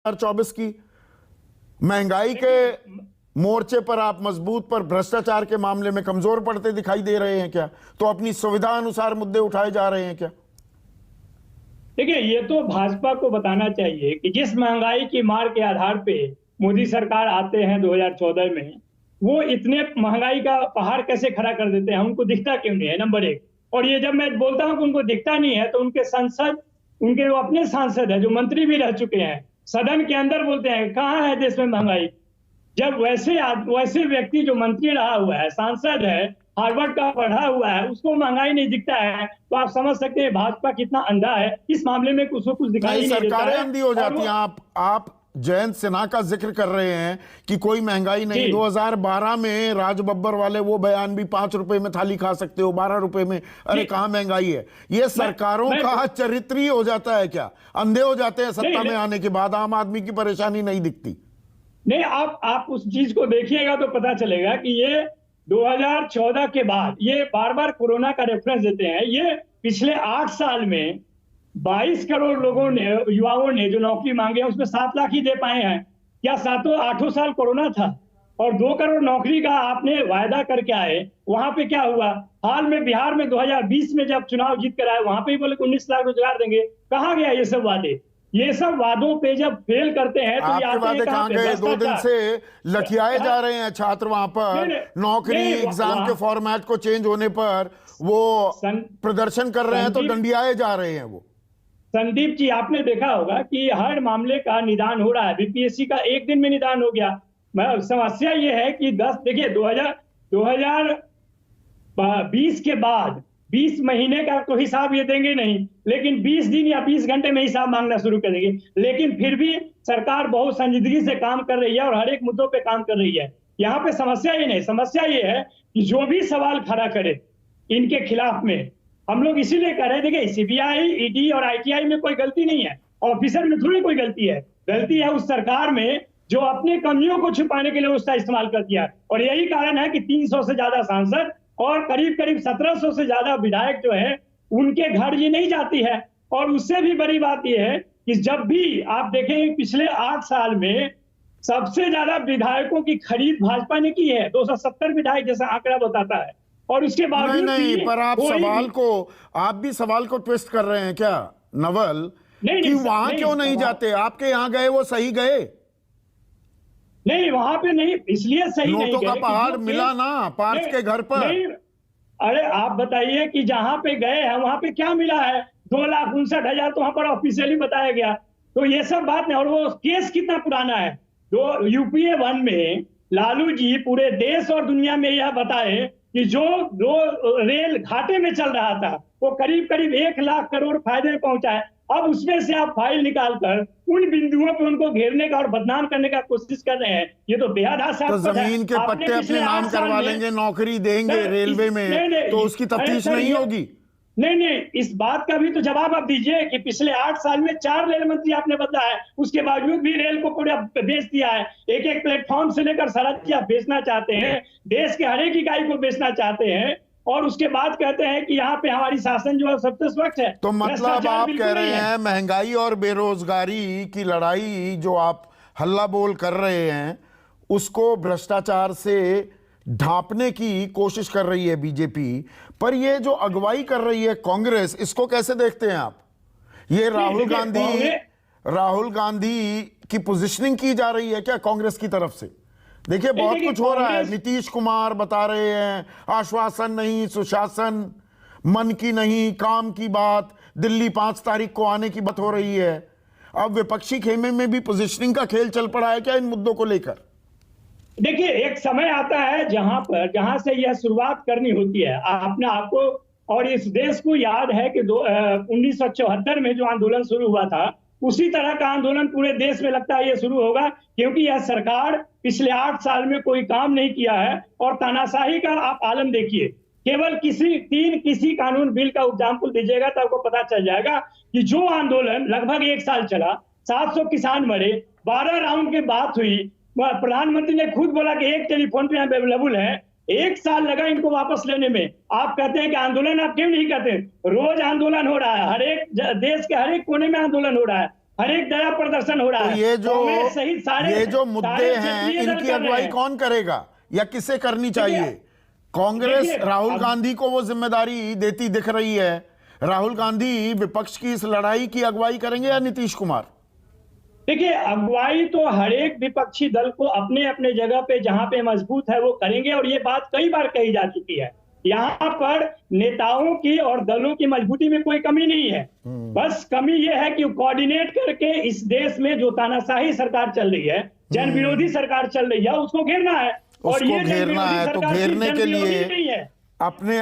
2024 की महंगाई के मोर्चे पर आप मजबूत, पर भ्रष्टाचार के मामले में कमजोर पड़ते दिखाई दे रहे हैं क्या? तो अपनी सुविधा अनुसार मुद्दे उठाए जा रहे हैं क्या? देखिए, ये तो भाजपा को बताना चाहिए कि जिस महंगाई की मार के आधार पे मोदी सरकार आते हैं 2014 में, वो इतने महंगाई का पहाड़ कैसे खड़ा कर देते हैं, उनको दिखता क्यों नहीं है, नंबर एक। और ये जब मैं बोलता हूं कि उनको दिखता नहीं है, तो उनके संसद, उनके वो अपने सांसद है जो मंत्री भी रह चुके हैं, सदन के अंदर बोलते हैं कहाँ है देश में महंगाई। जब वैसे व्यक्ति जो मंत्री रहा हुआ है, सांसद है, हार्वर्ड का पढ़ा हुआ है, उसको महंगाई नहीं दिखता है, तो आप समझ सकते हैं भाजपा कितना अंधा है इस मामले में, उसको कुछ दिखाई नहीं देता है। सरकारें अंधी हो जाती हैं। आप जयंत सिन्हा का जिक्र कर रहे हैं कि कोई महंगाई नहीं। 2012 में राज बब्बर वाले वो बयान भी 5 रुपए में थाली खा सकते हो, 12 रुपए में, अरे कहां महंगाई है। ये सरकारों का चरित्र ही हो जाता है क्या? अंधे हो जाते हैं सत्ता में आने के बाद, आम आदमी की परेशानी नहीं दिखती। नहीं, आप उस चीज को देखिएगा तो पता चलेगा कि ये 2014 के बाद, ये बार बार कोरोना का रेफरेंस देते हैं, ये पिछले 8 साल में 22 करोड़ लोगों ने, युवाओं ने जो नौकरी मांगे उसमें 7 लाख ही दे पाए हैं। क्या 7-8 साल कोरोना था? और 2 करोड़ नौकरी का आपने वायदा करके आए, वहां पे क्या हुआ? हाल में बिहार में 2020 में जब चुनाव जीत कर आए, वहां पे ही बोले 19 लाख रोजगार देंगे। कहाँ गया ये सब वादे? ये सब वादों पे जब फेल करते हैं तो आपके वादे कहाँ गए? 2 दिन से लठियाए जा रहे हैं छात्र वहां पर, नौकरी एग्जाम के फॉर्मेट को चेंज होने पर वो प्रदर्शन कर रहे हैं, तो डंडियाए जा रहे हैं वो। संदीप जी, आपने देखा होगा कि हर मामले का निदान हो रहा है। बीपीएससी का 1 दिन में निदान हो गया। समस्या ये है कि 2020 के बाद 20 महीने का तो हिसाब ये देंगे नहीं, लेकिन 20 दिन या 20 घंटे में हिसाब मांगना शुरू कर देंगे। लेकिन फिर भी सरकार बहुत संजीदगी से काम कर रही है और हर एक मुद्दों पे काम कर रही है। यहाँ पे समस्या ये नहीं, समस्या ये है कि जो भी सवाल खड़ा करे इनके खिलाफ में, हम लोग इसीलिए कह रहे हैं, देखिए सीबीआई, ईडी और आईटीआई में कोई गलती नहीं है, ऑफिसर में थोड़ी कोई गलती है। गलती है उस सरकार में जो अपने कमियों को छुपाने के लिए उसका इस्तेमाल कर दिया। और यही कारण है कि 300 से ज्यादा सांसद और करीब 1700 से ज्यादा विधायक जो है उनके घर ये नहीं जाती है। और उससे भी बड़ी बात यह है कि जब भी आप देखें पिछले 8 साल में सबसे ज्यादा विधायकों की खरीद भाजपा ने की है, 270 विधायक जैसा आंकड़ा बताता है। और उसके बावजूद नहीं, पर आप भी सवाल को ट्विस्ट कर रहे हैं क्या नवल, कि वहां क्यों नहीं जाते? आपके यहाँ गए, वो सही गए? नहीं, वहां पे नहीं, इसलिए सही नहीं गए। नोटों का पहाड़ मिला ना पार्थ के घर पर। अरे आप बताइए कि जहां पे गए हैं वहां पे क्या मिला है? 2,59,000 तो वहां पर ऑफिशियली बताया गया। तो ये सब बात नहीं। और वो केस कितना पुराना है? यूपीए 1 में लालू जी पूरे देश और दुनिया में यह बताए कि जो रेल घाटे में चल रहा था वो करीब 1 लाख करोड़ फायदे में पहुंचा है। अब उसमें से आप फाइल निकालकर उन बिंदुओं पे उनको घेरने का और बदनाम करने का कोशिश कर रहे हैं। ये तो बेहद आसान है। तो जमीन के पट्टे अपने नाम करवा लेंगे, नौकरी देंगे रेलवे में, तो उसकी तफ्तीश नहीं होगी? नहीं, इस बात का भी तो जवाब आप दीजिए कि पिछले 8 साल में 4 रेल मंत्री आपने बदला है, उसके बावजूद भी रेल को पूरा बेच दिया है। एक प्लेटफॉर्म से लेकर सड़क की आप बेचना चाहते हैं, देश के हर एक इकाई को बेचना चाहते हैं, और उसके बाद कहते हैं कि यहाँ पे हमारी शासन जो है सबसे स्वच्छ है। तो मतलब आप कह रहे हैं महंगाई और बेरोजगारी की लड़ाई जो आप हल्ला बोल कर रहे हैं, उसको भ्रष्टाचार से ढांपने की कोशिश कर रही है बीजेपी, पर ये जो अगुवाई कर रही है कांग्रेस, इसको कैसे देखते हैं आप? ये राहुल गांधी की पोजीशनिंग की जा रही है क्या कांग्रेस की तरफ से? देखिए बहुत कुछ हो रहा है। नीतीश कुमार बता रहे हैं आश्वासन नहीं, सुशासन, मन की नहीं काम की बात, दिल्ली 5 तारीख को आने की बात हो रही है। अब विपक्षी खेमे में भी पोजीशनिंग का खेल चल पड़ा है क्या इन मुद्दों को लेकर? देखिए, एक समय आता है जहां से यह शुरुआत करनी होती है। आपने आपको और इस देश को याद है कि 1974 में जो आंदोलन शुरू हुआ था, उसी तरह का आंदोलन पूरे देश में लगता है ये शुरू होगा, क्योंकि यह सरकार पिछले 8 साल में कोई काम नहीं किया है। और तानाशाही का आप आलम देखिए, केवल किसी कानून बिल का एग्जाम्पल दीजिएगा तो आपको पता चल जाएगा कि जो आंदोलन लगभग 1 साल चला, 700 किसान मरे, 12 राउंड की बात हुई, प्रधानमंत्री ने खुद बोला कि एक टेलीफोन पे अवेलेबल है, 1 साल लगा इनको वापस लेने में। आप कहते हैं कि आंदोलन आप क्यों नहीं करते? रोज आंदोलन हो रहा है, हर एक देश के हर एक कोने में आंदोलन हो रहा है। हर एक जगह प्रदर्शन हो रहा तो है। ये जो कांग्रेस सहित ये जो मुद्दे सारे हैं क्षेत्रीय दल इनकी कर रहे अगुवाई हैं। कौन करेगा या किसे करनी चाहिए? कांग्रेस देखिए, राहुल अब- गांधी को वो जिम्मेदारी देती दिख रही है। राहुल गांधी विपक्ष की इस लड़ाई की अगुवाई करेंगे या नीतीश कुमार? देखिए, अगुवाई तो हर एक विपक्षी दल को अपने अपने जगह पे जहां पे मजबूत है वो करेंगे, और ये बात कई बार कही जा चुकी है। यहाँ पर नेताओं की और दलों की मजबूती में कोई कमी नहीं है। बस कमी ये है कि कोऑर्डिनेट करके इस देश में जो तानाशाही सरकार चल रही है, जन विरोधी सरकार चल रही है, उसको घेरना है। और उसको ये जन घेरना विरोधी है, तो सरकार सिर्फ घेरने जन के विरोधी लिए नहीं है। अपने